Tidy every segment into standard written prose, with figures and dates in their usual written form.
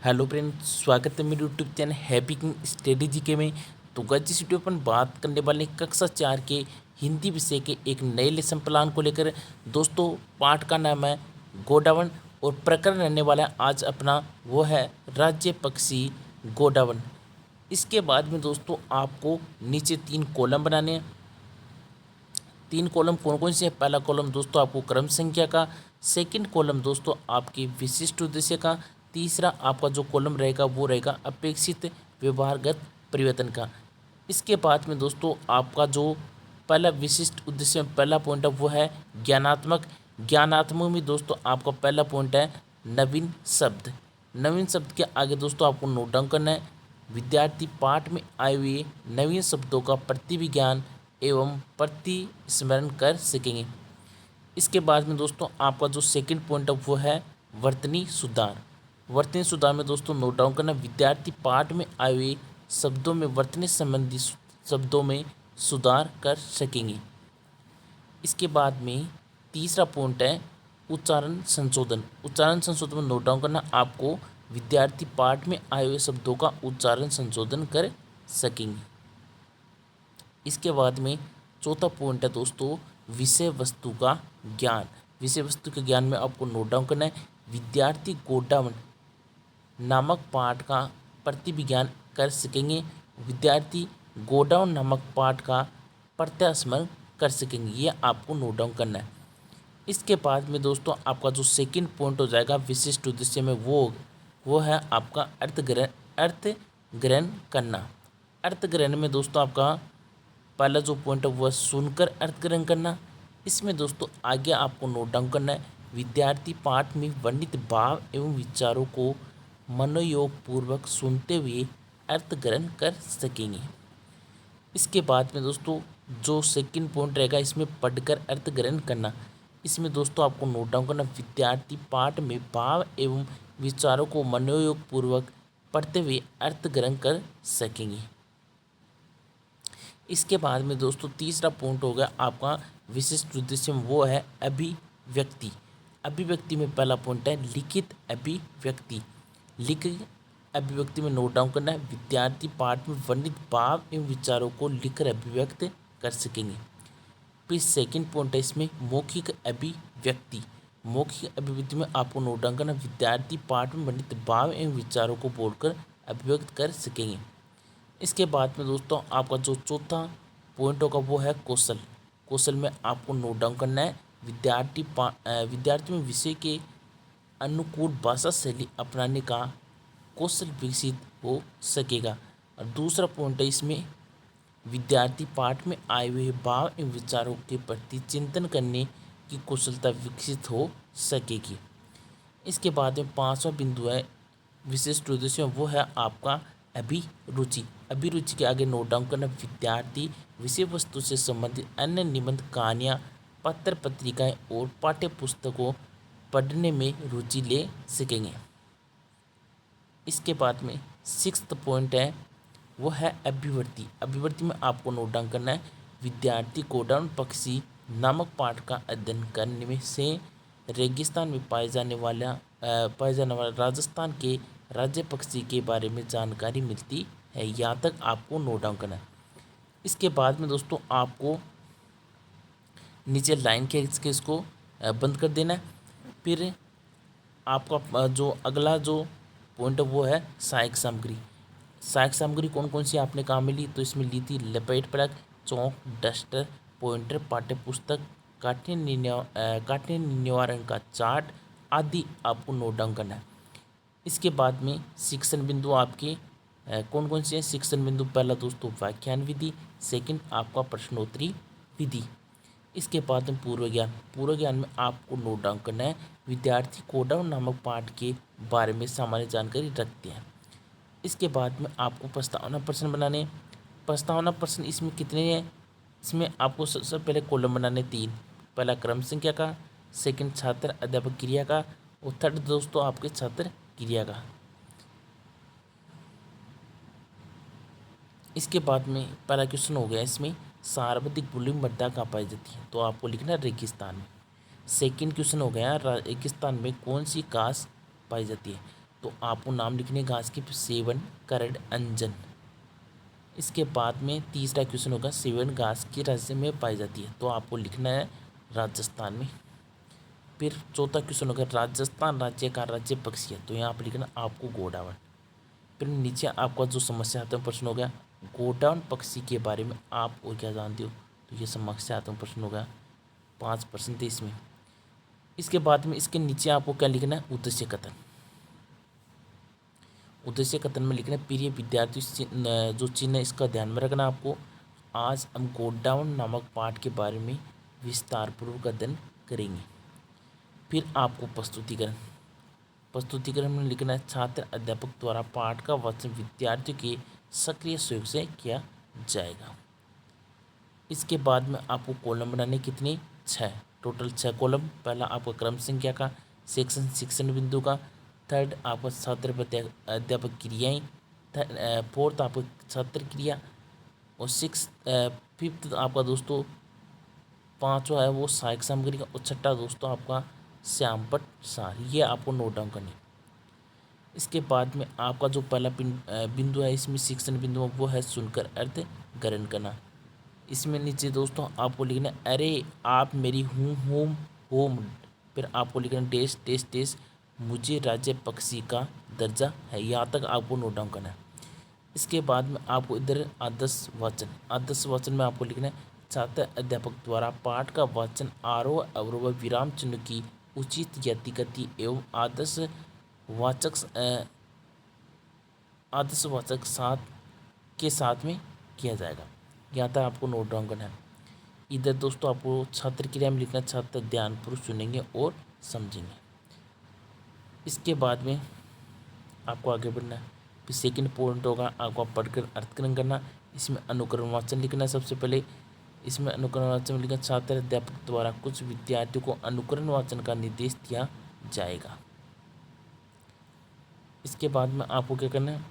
Hello friends, स्वागत है मेरे YouTube channel happy king study GK में। तो गाइस इस वीडियो पर अपन बात करने वाले हैं कक्षा 4 के हिंदी विषय के एक नए लेसन प्लान को लेकर। दोस्तों पाठ का नाम है गोडावन और प्रकरण रहने वाला है आज अपना वो है राज्य पक्षी गोडावन। इसके बाद में दोस्तों आपको नीचे 3 कॉलम बनाने हैं। 3 कॉलम कौन कौन से हैं? पहला कॉलम दोस्तों आपको क्रम संख्या का, सेकंड कॉलम दोस्तों आपकी विशिष्ट उद्देश्य का, तीसरा आपका जो कॉलम रहेगा वो रहेगा अपेक्षित व्यवहारगत परिवर्तन का। इसके बाद में दोस्तों आपका जो पहला विशिष्ट उद्देश्य में पहला पॉइंट है वो है ज्ञानात्मक। ज्ञानात्मक में दोस्तों आपका पहला पॉइंट है नवीन शब्द। नवीन शब्द के आगे दोस्तों आपको नोट डाउन करना है विद्यार्थी पाठ में आए हुए नवीन शब्दों का प्रतिविज्ञान एवं प्रतिस्मरण कर सकेंगे। इसके बाद में दोस्तों आपका जो सेकंड पॉइंट है वो है वर्तनी सुधार। वर्तनी सुधार में दोस्तों नोट डाउन करना विद्यार्थी पाठ में आए हुए शब्दों में वर्तनी संबंधी शब्दों में सुधार कर सकेंगे। इसके बाद में तीसरा पॉइंट है उच्चारण संशोधन। उच्चारण संशोधन में नोट डाउन करना आपको विद्यार्थी पाठ में आए हुए शब्दों का उच्चारण संशोधन कर सकेंगे। इसके बाद में चौथा पॉइंट है दोस्तों विषय वस्तु का ज्ञान। विषय वस्तु के ज्ञान में आपको नोट डाउन करना है विद्यार्थी गोडावन नामक पाठ का प्रतिविज्ञान कर सकेंगे। विद्यार्थी गोडाउन नामक पाठ का प्रत्यास्मरण कर सकेंगे, ये आपको नोट डाउन करना है। इसके बाद में दोस्तों आपका जो सेकंड पॉइंट हो जाएगा विशिष्ट उद्देश्य में वो है आपका अर्थ ग्रहण करना। अर्थ ग्रहण में दोस्तों आपका पहला जो पॉइंट है वह सुनकर अर्थ ग्रहण करना। इसमें दोस्तों आगे आपको नोट डाउन करना है विद्यार्थी पाठ में वर्णित भाव एवं विचारों को मनोयोग पूर्वक सुनते हुए अर्थ ग्रहण कर सकेंगे। इसके बाद में दोस्तों जो सेकंड पॉइंट रहेगा इसमें पढ़कर अर्थ ग्रहण करना। इसमें दोस्तों आपको नोट डाउन करना विद्यार्थी पाठ में भाव एवं विचारों को मनोयोग पूर्वक पढ़ते हुए अर्थ ग्रहण कर सकेंगे। इसके बाद में दोस्तों तीसरा पॉइंट होगा आपका विशिष्ट उद्देश्य में वो है अभिव्यक्ति। अभिव्यक्ति में पहला पॉइंट है लिखित अभिव्यक्ति। लिखित अभिव्यक्ति में नोट डाउन करना है विद्यार्थी पाठ में वर्णित भाव एवं विचारों को लिखकर अभिव्यक्त कर सकेंगे। फिर सेकंड पॉइंट है इसमें मौखिक अभिव्यक्ति। मौखिक अभिव्यक्ति में आपको नोट डाउन करना विद्यार्थी पाठ में वर्णित भाव एवं विचारों को बोलकर अभिव्यक्त कर सकेंगे। इसके बाद में दोस्तों आपका जो चौथा पॉइंट होगा वो है कौशल। कौशल में आपको नोट डाउन करना है विद्यार्थी में विषय के अनुकूल भाषा शैली अपनाने का कौशल विकसित हो सकेगा। और दूसरा पॉइंट है इसमें विद्यार्थी पाठ में आए हुए भाव एवं विचारों के प्रति चिंतन करने की कुशलता विकसित हो सकेगी। इसके बाद में पांचवा बिंदु है विशिष्ट उद्देश्य वो है आपका अभिरुचि। अभिरुचि के आगे नोट डाउन करना विद्यार्थी विषय वस्तु से संबंधित अन्य निबंध कहानियाँ पत्र पत्रिकाएं और पाठ्य पुस्तकों पढ़ने में रुचि ले सकेंगे। इसके बाद में सिक्स्थ पॉइंट है वो है अभिवृत्ति। अभिवृत्ति में आपको नोट डाउन करना है विद्यार्थी गोडाउन पक्षी नामक पाठ का अध्ययन करने में से रेगिस्तान में पाए जाने वाला राजस्थान के राज्य पक्षी के बारे में जानकारी मिलती है। यहाँ तक आपको नोट डाउन करना है। इसके बाद में दोस्तों आपको नीचे लाइन खींच के इसको बंद कर देना है। फिर आपका जो अगला जो पॉइंट है वो है सहायक सामग्री। सहायक सामग्री कौन कौन सी आपने कहाँ मिली? तो इसमें ली थी लपेट प्लग, चौक, डस्टर, पॉइंटर, पाठ्य पुस्तक, काटने निवारण का चार्ट आदि आपको नोट डाउन करना है। इसके बाद में शिक्षण बिंदु आपके कौन कौन से हैं? शिक्षण बिंदु पहला दोस्तों व्याख्यान विधि, सेकंड आपका प्रश्नोत्तरी विधि। इसके बाद में पूर्व ज्ञान। पूर्व ज्ञान में आपको नोट डाउन करना है विद्यार्थी गोडाउन नामक पाठ के बारे में सामान्य जानकारी रखते हैं। इसके बाद में आपको प्रस्तावना प्रश्न बनाने। प्रस्तावना प्रश्न इसमें कितने हैं? इसमें आपको सबसे पहले कॉलम बनाने 3। पहला क्रम संख्या का, सेकंड छात्र अध्यापक क्रिया का और थर्ड दोस्तों आपके छात्र क्रिया का। इसके बाद में पहला क्वेश्चन हो गया इसमें सर्वाधिक बुलिंग मृदा कहाँ पाई जाती है? तो आपको लिखना है रेगिस्तान में। सेकंड क्वेश्चन हो गया रेगिस्तान में कौन सी घास पाई जाती है? तो आपको नाम लिखने घास के, सेवन, करड़, अंजन। इसके बाद में तीसरा क्वेश्चन होगा सेवन घास के राज्य में पाई जाती है, तो आपको लिखना है राजस्थान में। फिर चौथा क्वेश्चन होगा राजस्थान राज्य का राज्य पक्षी है, तो यहाँ पर लिखना आपको गोडावण। फिर नीचे आपका जो समस्यात्मक प्रश्न हो गया गोडावण पक्षी के बारे में आप और क्या जानते हो, तो ये समस्यात्मक प्रश्न होगा, 5% है इसमें। इसके बाद में इसके नीचे आपको क्या लिखना है, उद्देश्य कथन। उद्देश्य कथन में लिखना है प्रिय विद्यार्थी, जो चिन्ह है इसका ध्यान में रखना आपको। आज हम गोडावण नामक पाठ के बारे में विस्तारपूर्वक अध्ययन करेंगे। फिर आपको प्रस्तुतिकरण में लिखना है छात्र अध्यापक द्वारा पाठ का वाचन विद्यार्थियों के सक्रिय सहयोग से किया जाएगा। इसके बाद में आपको कॉलम बनाने कितने, 6, टोटल 6 कॉलम। पहला आपका क्रम संख्या का, सेक्शन शिक्षण बिंदु का, थर्ड आपका छात्र अध्यापक क्रियाएँ, फोर्थ आपका छात्र क्रिया, और फिफ्थ आपका दोस्तों पाँचवा है वो सहायक सामग्री का, और छठा दोस्तों आपका श्यामपट सार। ये आपको नोट डाउन करनी। इसके बाद में आपका जो पहला बिंदु है इसमें शिक्षण बिंदु में वो है सुनकर अर्थ ग्रहण करना। इसमें नीचे दोस्तों आपको लिखना अरे आप मेरी हूँ होम होम। फिर आपको लिखना डेस टेस्ट टेस्ट मुझे राज्य पक्षी का दर्जा है। यहाँ तक आपको नोट डाउन करना है। इसके बाद में आपको इधर आदर्श वाचन में आपको लिखना है छात्र अध्यापक द्वारा पाठ का वाचन आरोह अवरोह विराम चिन्ह की उचित गति एवं आदर्श वाचक साथ में किया जाएगा। यहाँ तक आपको नोट डाउन करना है। इधर दोस्तों आपको छात्र क्रिया में लिखना छात्र ध्यानपूर्वक सुनेंगे और समझेंगे। इसके बाद में आपको आगे बढ़ना है। फिर सेकंड पॉइंट होगा आपको पढ़कर अर्थग्रहण करना। इसमें अनुकरण वाचन लिखना है। सबसे पहले इसमें अनुकरण वाचन में लिखना छात्र अध्यापक द्वारा कुछ विद्यार्थियों को अनुकरण वाचन का निर्देश दिया जाएगा। इसके बाद में आपको क्या करना है,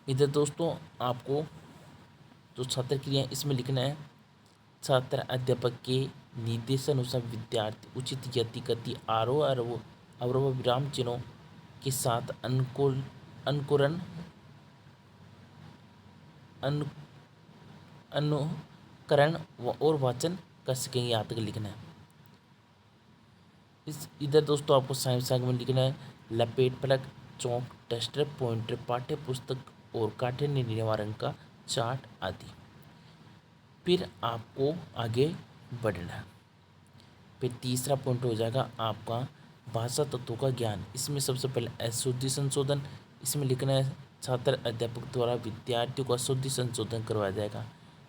इधर दोस्तों आपको जो छात्र क्रिया है इसमें लिखना है छात्र अध्यापक के निर्देशानुसार विद्यार्थी उचित गति आरोह अवरोह विराम चिन्हों के साथ अनुकरण और वाचन कर सकेंगे। यहाँ तक लिखना है। इधर दोस्तों आपको साइंस में लिखना है लपेट फलक, चौक, टेस्टर, पॉइंटर, पाठ्य पुस्तक और काठिन्य निवारण का चार्ट आदि। फिर आपको आगे बढ़ना है। फिर तीसरा पॉइंट हो जाएगा आपका भाषा तत्वों का ज्ञान। इसमें सबसे पहले अशुद्धि संशोधन। इसमें लिखना है छात्र अध्यापक द्वारा विद्यार्थियों को अशुद्धि संशोधन करवाया जाएगा।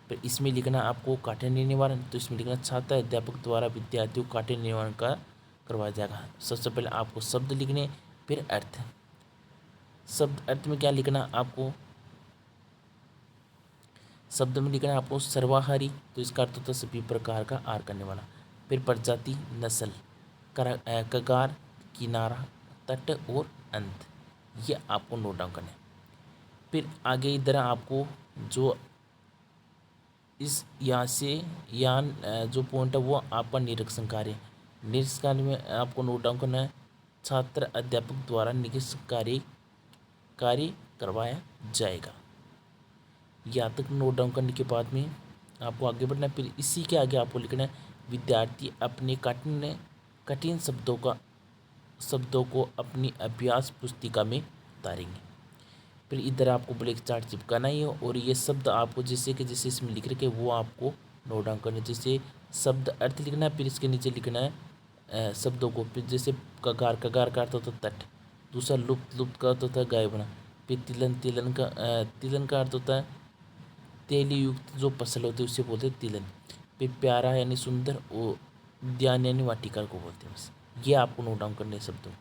फिर इसमें लिखना आपको काठिन्य निवारण। तो इसमें लिखना छात्र अध्यापक द्वारा विद्यार्थियों को काठिन्य निवारण का करवाया जाएगा। सबसे पहले आपको शब्द लिखने, फिर अर्थ। शब्द अर्थ में क्या लिखना आपको, शब्द में लिखना है आपको सर्वाहारी, तो इसका अर्थ होता है सभी प्रकार का आहार करने वाला। फिर प्रजाति, नस्ल, कगार, किनारा, तट और अंत। ये आपको नोट डाउन करना है। फिर आगे इधर आपको जो इस यहाँ से जो पॉइंट है वो आपका निरीक्षण कार्य। निरीक्षण कार्य में आपको नोट डाउन करना है छात्र अध्यापक द्वारा निरीक्षण कार्य करवाया जाएगा। यहाँ तक नोट डाउन करने के बाद में आपको आगे बढ़ना है। फिर इसी के आगे आपको लिखना है विद्यार्थी अपने कठिन शब्दों को अपनी अभ्यास पुस्तिका में उतारेंगे। फिर इधर आपको ब्लैक चार्ट चिपकाना ही है और ये शब्द आपको जैसे इसमें लिख रखे वो आपको नोट डाउन करना है। जैसे शब्द अर्थ लिखना है, फिर इसके नीचे लिखना है शब्दों को। फिर जैसे कगार का अर्थ होता है तट, दूसरा लुप्त का अर्थ होता है गायबना, फिर तिलन का अर्थ होता है तेली युक्त जो फसल होती है उसे बोलते हैं तिलन। फिर प्यारा यानी सुंदर और उद्यान यानी वाटिका को बोलते हैं। बस ये आपको नोट डाउन करने शब्दों।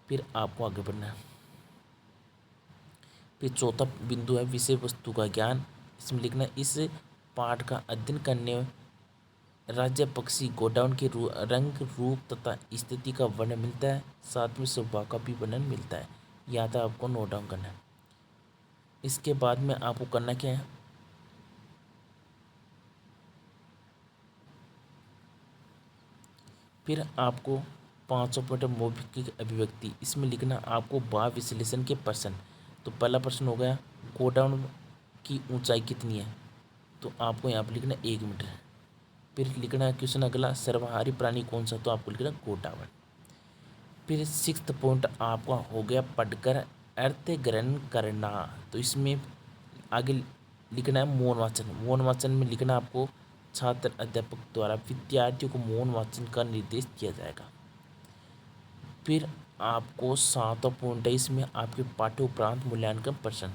फिर आपको आगे बढ़ना है। फिर चौथा बिंदु है विषय वस्तु का ज्ञान। इसमें लिखना है इस पाठ का अध्ययन करने राज्य पक्षी गोडाउन के रंग रूप तथा स्थिति का वर्णन मिलता है, साथ में स्वभाव का भी वर्णन मिलता है। यहाँ तक आपको नोट डाउन करना है। इसके बाद में आपको करना क्या है, फिर आपको 500 पॉइंट है मौखिक अभिव्यक्ति। इसमें लिखना आपको भाव विश्लेषण के प्रश्न। तो पहला प्रश्न हो गया गोडाउन की ऊंचाई कितनी है, तो आपको यहाँ पर लिखना 1 मीटर। फिर लिखना है क्वेश्चन अगला सर्वाहारी प्राणी कौन सा, तो आपको लिखना गोडावण। फिर 6th पॉइंट आपका हो गया पढ़कर अर्थ ग्रहण करना। तो इसमें आगे लिखना है मौन वाचन। मौन वाचन में लिखना आपको छात्र अध्यापक द्वारा विद्यार्थियों को मौन वाचन का निर्देश दिया जाएगा। फिर आपको 7वां पॉइंट है, इसमें आपके पाठ्य उपरांत मूल्यांकन प्रश्न।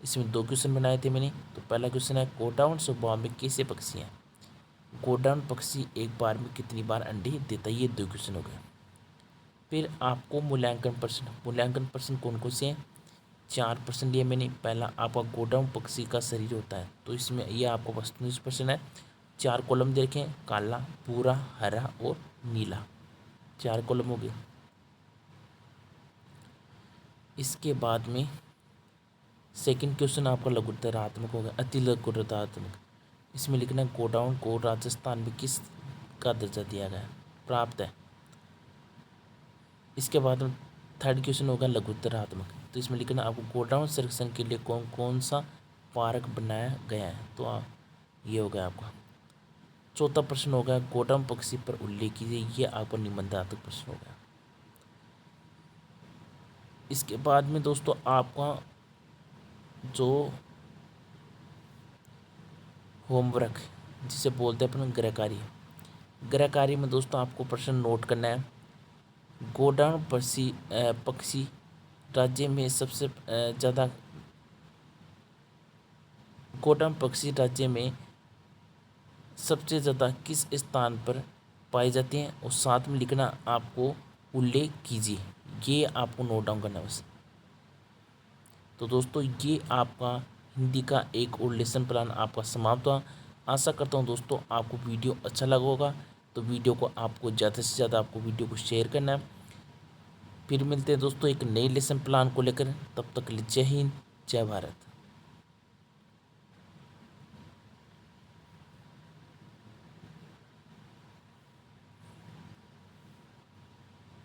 इसमें 2 क्वेश्चन बनाए थे मैंने। तो पहला क्वेश्चन है गोडाउन स्वभाव में कैसे पक्षी हैं, गोडाउन पक्षी एक बार में कितनी बार अंडे देता है, ये 2 क्वेश्चन हो गए। फिर आपको मूल्यांकन प्रश्न। मूल्यांकन प्रश्न कौन कौन से हैं, 4 प्रश्न लिए मैंने। पहला आपका गोडाउन पक्षी का शरीर होता है, तो इसमें यह आपको वस्तुनिष्ठ प्रश्न है। 4 कॉलम देखें, काला, भूरा, हरा और नीला, 4 कॉलम हो गए। इसके बाद में सेकंड क्वेश्चन आपका लघुत्तरात्मक होगा, अति लघुत्तरात्मक। इसमें लिखना है गोडाउन को राजस्थान में किस का दर्जा दिया गया, प्राप्त है। इसके बाद में थर्ड क्वेश्चन होगा लघुत्तरात्मक। तो इसमें लिखना आपको गोडाउन संरक्षण के लिए कौन कौन सा पार्क बनाया गया है, तो ये हो गया आपका। चौथा प्रश्न होगा गोडाउन पक्षी पर उल्लेख कीजिए, ये आपका निबंधात्मक प्रश्न होगा। इसके बाद में दोस्तों आपका जो होमवर्क जिसे बोलते हैं अपन गृह कार्य, गृह कार्य में दोस्तों आपको प्रश्न नोट करना है। गोडाउन पक्षी राज्य में सबसे ज़्यादा, गोडाउन पक्षी राज्य में सबसे ज़्यादा किस स्थान पर पाए जाते हैं, और साथ में लिखना आपको उल्लेख कीजिए, ये आपको नोट डाउन करना है बस। तो दोस्तों ये आपका हिंदी का एक और लेसन प्लान आपका समाप्त हुआ। आशा करता हूँ दोस्तों आपको वीडियो अच्छा लगा होगा। तो वीडियो को आपको ज़्यादा से ज़्यादा आपको वीडियो को शेयर करना है। फिर मिलते हैं दोस्तों एक नई लेसन प्लान को लेकर, तब तक के लिए जय हिंद जय भारत।